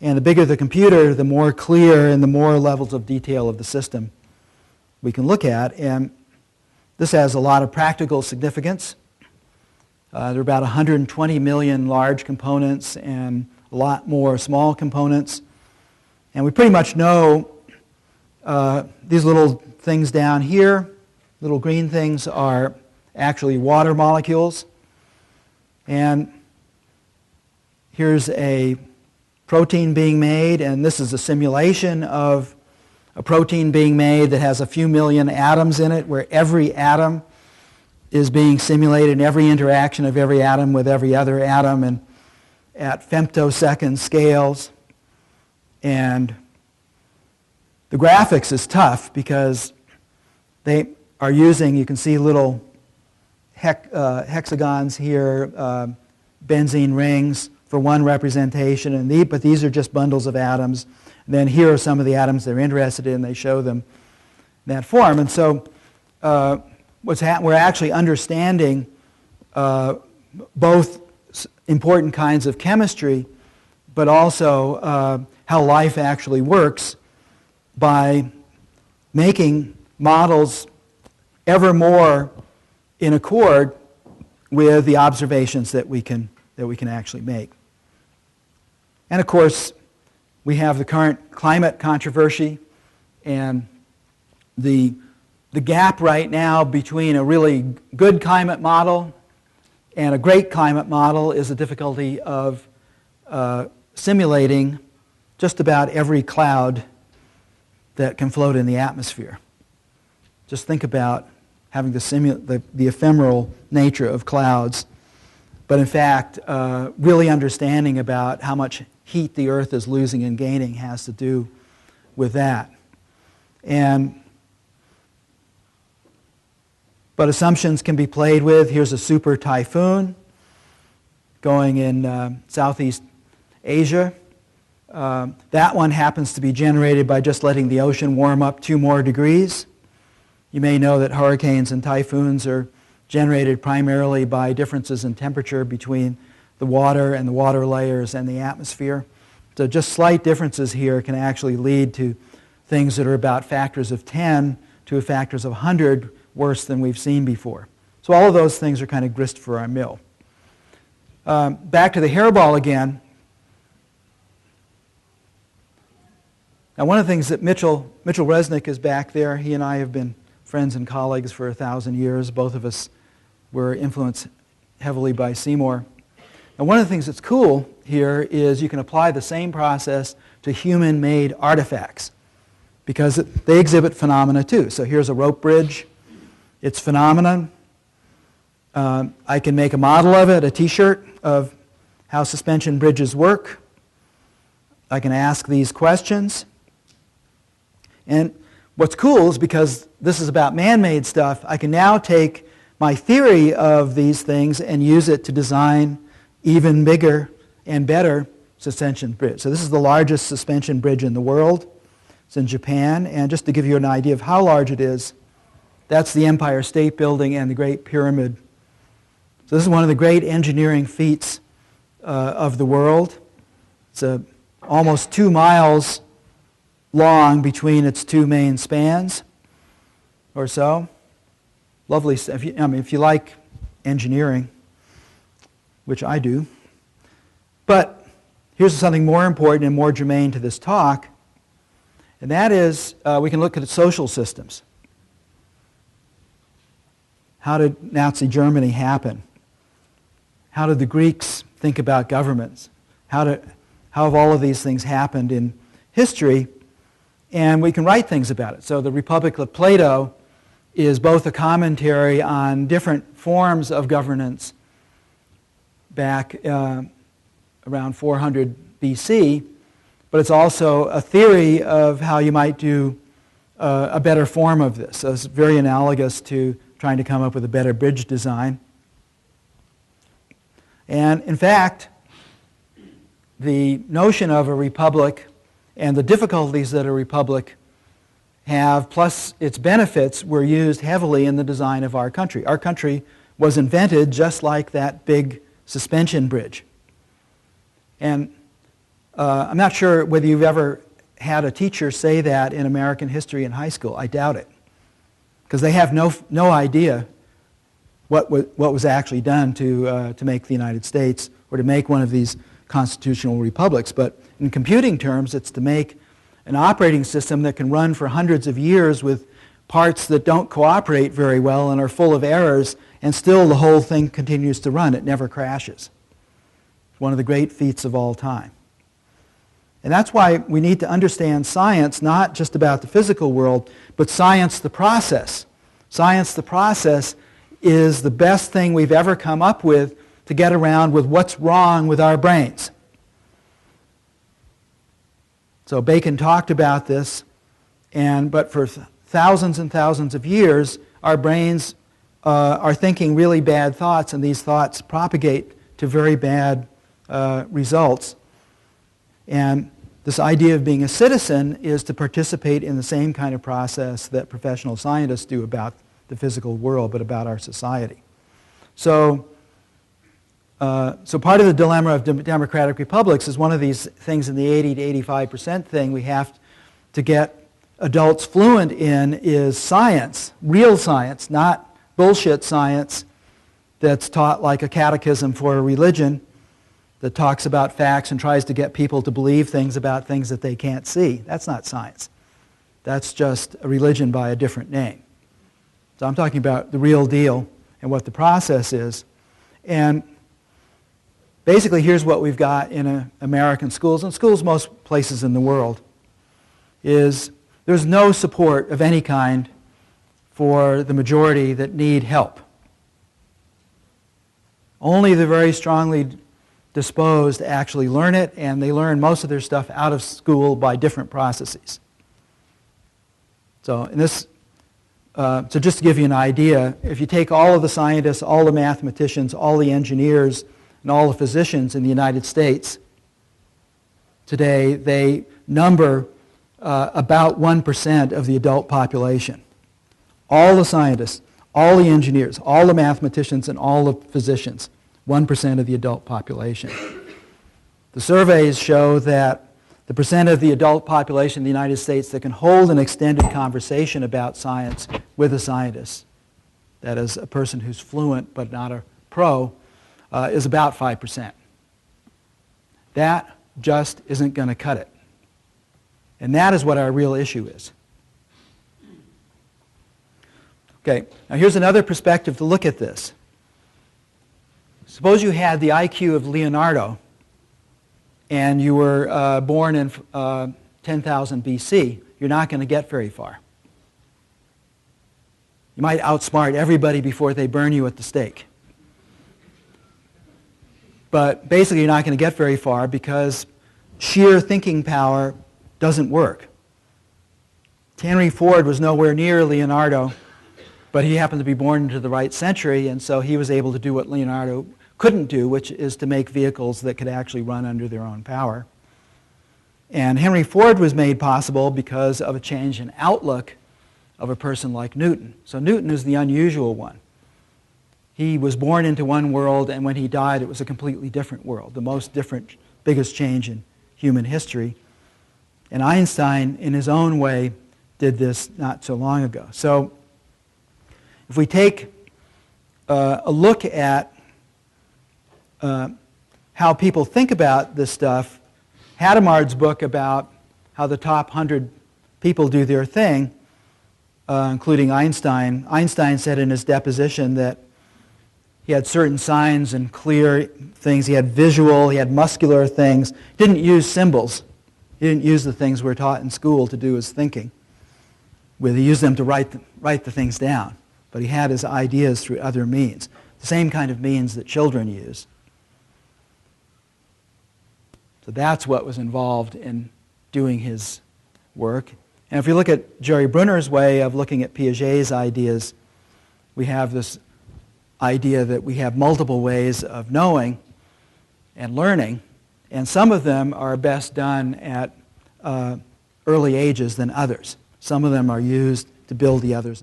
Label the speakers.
Speaker 1: And the bigger the computer, the more clear and the more levels of detail of the system we can look at. And this has a lot of practical significance. There are about 120 million large components and a lot more small components. And we pretty much know these little things down here, little green things, are actually water molecules. And here's a protein being made, and this is a simulation of a protein being made that has a few million atoms in it, where every atom is being simulated, and every interaction of every atom with every other atom, and at femtosecond scales. And the graphics is tough because they are using, you can see little hexagons here, benzene rings for one representation, but these are just bundles of atoms. And then here are some of the atoms they're interested in. They show them in that form. And so we're actually understanding both important kinds of chemistry, but also how life actually works by making models ever more in accord with the observations that we can actually make. And of course, we have the current climate controversy, and the gap right now between a really good climate model and a great climate model is the difficulty of simulating just about every cloud that can float in the atmosphere. Just think about having the ephemeral nature of clouds, but in fact, really understanding about how much heat the Earth is losing and gaining has to do with that. But assumptions can be played with. Here's a super typhoon going in Southeast Asia. That one happens to be generated by just letting the ocean warm up 2 more degrees. You may know that hurricanes and typhoons are generated primarily by differences in temperature between the water and the water layers and the atmosphere. So just slight differences here can actually lead to things that are about factors of 10 to factors of 100 worse than we've seen before. So all of those things are kind of grist for our mill. Back to the hairball again. Now, one of the things that Mitchell Resnick is back there. He and I have been friends and colleagues for 1,000 years. Both of us were influenced heavily by Seymour. And one of the things that's cool here is you can apply the same process to human-made artifacts because they exhibit phenomena too. So here's a rope bridge. It's phenomenon. I can make a model of it, a t-shirt of how suspension bridges work. I can ask these questions. And what's cool is because this is about man-made stuff, I can now take my theory of these things and use it to design even bigger and better suspension bridge. So this is the largest suspension bridge in the world. It's in Japan. And just to give you an idea of how large it is, that's the Empire State Building and the Great Pyramid. So this is one of the great engineering feats of the world. It's almost 2 miles long between its 2 main spans or so. Lovely stuff. If you like engineering, which I do. But here's something more important and more germane to this talk, and that is we can look at social systems. How did Nazi Germany happen? How did the Greeks think about governments? How have all of these things happened in history? And we can write things about it. So the Republic of Plato is both a commentary on different forms of governance back around 400 BC, but it's also a theory of how you might do a better form of this. So it's very analogous to trying to come up with a better bridge design. And in fact, the notion of a republic and the difficulties that a republic have, plus its benefits, were used heavily in the design of our country. Our country was invented just like that big suspension bridge. And I'm not sure whether you've ever had a teacher say that in American history in high school. I doubt it, because they have no idea what was actually done to make the United States or to make one of these constitutional republics. But in computing terms, it's to make an operating system that can run for hundreds of years with parts that don't cooperate very well and are full of errors, and still the whole thing continues to run. It never crashes. It's one of the great feats of all time. And that's why we need to understand science, not just about the physical world, but science the process. Science the process is the best thing we've ever come up with to get around with what's wrong with our brains. So Bacon talked about this, but for thousands and thousands of years, our brains are thinking really bad thoughts, and these thoughts propagate to very bad results. And this idea of being a citizen is to participate in the same kind of process that professional scientists do about the physical world, but about our society. So part of the dilemma of democratic republics is one of these things in the 80 to 85% thing we have to get adults fluent in is science, real science, not bullshit science that's taught like a catechism for a religion that talks about facts and tries to get people to believe things about things that they can't see. That's not science. That's just a religion by a different name. So I'm talking about the real deal and what the process is. And basically, here's what we've got in American schools, and schools most places in the world, is there's no support of any kind for the majority that need help. Only the very strongly disposed actually learn it, and they learn most of their stuff out of school by different processes. So just to give you an idea, if you take all of the scientists, all the mathematicians, all the engineers, and all the physicians in the United States today, they number about 1% of the adult population. All the scientists, all the engineers, all the mathematicians, and all the physicians, 1% of the adult population. The surveys show that the percent of the adult population in the United States that can hold an extended conversation about science with a scientist, that is, a person who's fluent but not a pro, is about 5%. That just isn't going to cut it. And that is what our real issue is. Okay, now here's another perspective to look at this. Suppose you had the IQ of Leonardo and you were born in 10,000 BC. You're not going to get very far. You might outsmart everybody before they burn you at the stake. But basically, you're not going to get very far because sheer thinking power doesn't work. Henry Ford was nowhere near Leonardo, but he happened to be born into the right century, and so he was able to do what Leonardo couldn't do, which is to make vehicles that could actually run under their own power. And Henry Ford was made possible because of a change in outlook of a person like Newton. So Newton is the unusual one. He was born into one world, and when he died, it was a completely different world, the most different, biggest change in human history. And Einstein, in his own way, did this not so long ago. So if we take a look at how people think about this stuff, Hadamard's book about how the top 100 people do their thing, including Einstein. Einstein said in his deposition that he had certain signs and clear things. He had visual, he had muscular things. He didn't use symbols. He didn't use the things we're taught in school to do his thinking. He used them to write the things down. But he had his ideas through other means, the same kind of means that children use. So that's what was involved in doing his work. And if you look at Jerry Brunner's way of looking at Piaget's ideas, we have this idea that we have multiple ways of knowing and learning, and some of them are best done at early ages than others. Some of them are used to build the others.